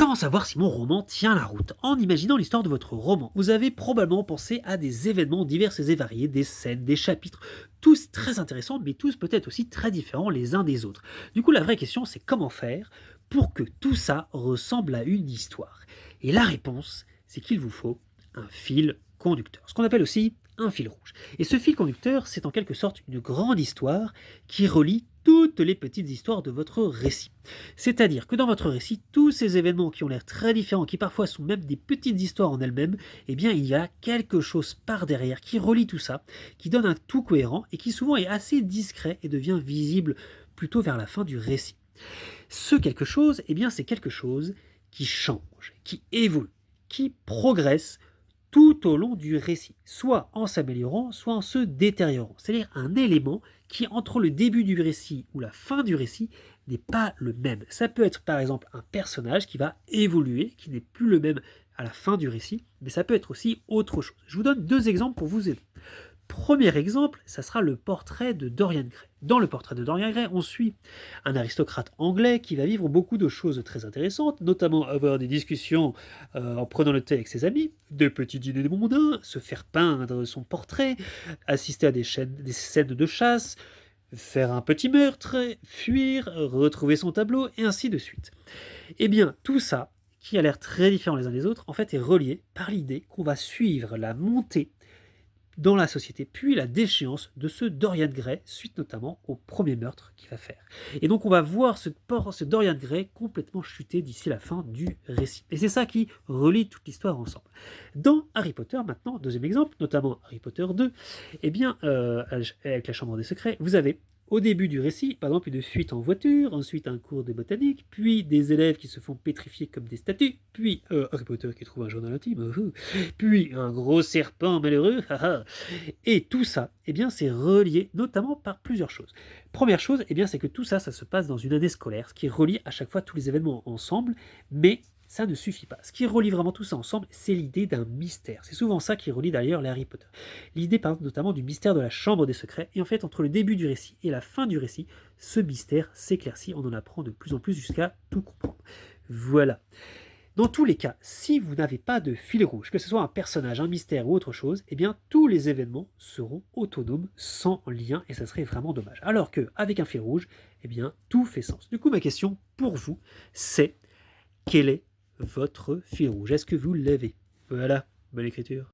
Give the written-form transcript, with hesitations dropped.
Comment savoir si mon roman tient la route? En imaginant l'histoire de votre roman, vous avez probablement pensé à des événements divers et variés, des scènes, des chapitres, tous très intéressants, mais tous peut-être aussi très différents les uns des autres. Du coup, la vraie question, c'est comment faire pour que tout ça ressemble à une histoire? Et la réponse, c'est qu'il vous faut un fil conducteur, ce qu'on appelle aussi un fil rouge. Et ce fil conducteur, c'est en quelque sorte une grande histoire qui relie toutes les petites histoires de votre récit. C'est-à-dire que dans votre récit, tous ces événements qui ont l'air très différents, qui parfois sont même des petites histoires en elles-mêmes, eh bien il y a quelque chose par derrière qui relie tout ça, qui donne un tout cohérent et qui souvent est assez discret et devient visible plutôt vers la fin du récit. Ce quelque chose, eh bien c'est quelque chose qui change, qui évolue, qui progresse tout au long du récit, soit en s'améliorant, soit en se détériorant. C'est-à-dire un élément qui, entre le début du récit ou la fin du récit, n'est pas le même. Ça peut être par exemple un personnage qui va évoluer, qui n'est plus le même à la fin du récit, mais ça peut être aussi autre chose. Je vous donne deux exemples pour vous aider. Premier exemple, ça sera le portrait de Dorian Gray. Dans le portrait de Dorian Gray, on suit un aristocrate anglais qui va vivre beaucoup de choses très intéressantes, notamment avoir des discussions en prenant le thé avec ses amis, des petits dîners mondains, se faire peindre son portrait, assister à des scènes de chasse, faire un petit meurtre, fuir, retrouver son tableau, et ainsi de suite. Eh bien, tout ça, qui a l'air très différent les uns des autres, en fait est relié par l'idée qu'on va suivre la montée dans la société, puis la déchéance de ce Dorian Gray, suite notamment au premier meurtre qu'il va faire. Et donc on va voir ce Dorian Gray complètement chuter d'ici la fin du récit. Et c'est ça qui relie toute l'histoire ensemble. Dans Harry Potter, maintenant, deuxième exemple, notamment Harry Potter 2, eh bien, avec la Chambre des Secrets, vous avez au début du récit, par exemple, une fuite en voiture, ensuite un cours de botanique, puis des élèves qui se font pétrifier comme des statues, puis Harry Potter qui trouve un journal intime, puis un gros serpent malheureux, et tout ça, eh bien, c'est relié notamment par plusieurs choses. Première chose, eh bien, c'est que tout ça, ça se passe dans une année scolaire, ce qui relie à chaque fois tous les événements ensemble, mais ça ne suffit pas. Ce qui relie vraiment tout ça ensemble, c'est l'idée d'un mystère. C'est souvent ça qui relie d'ailleurs les Harry Potter. L'idée parle notamment du mystère de la Chambre des Secrets, et en fait, entre le début du récit et la fin du récit, ce mystère s'éclaircit, on en apprend de plus en plus jusqu'à tout comprendre. Voilà. Dans tous les cas, si vous n'avez pas de fil rouge, que ce soit un personnage, un mystère ou autre chose, eh bien tous les événements seront autonomes, sans lien, et ça serait vraiment dommage. Alors qu'avec un fil rouge, eh bien tout fait sens. Du coup, ma question pour vous, c'est quel est votre fil rouge? Est-ce que vous l'avez? Voilà, bonne écriture.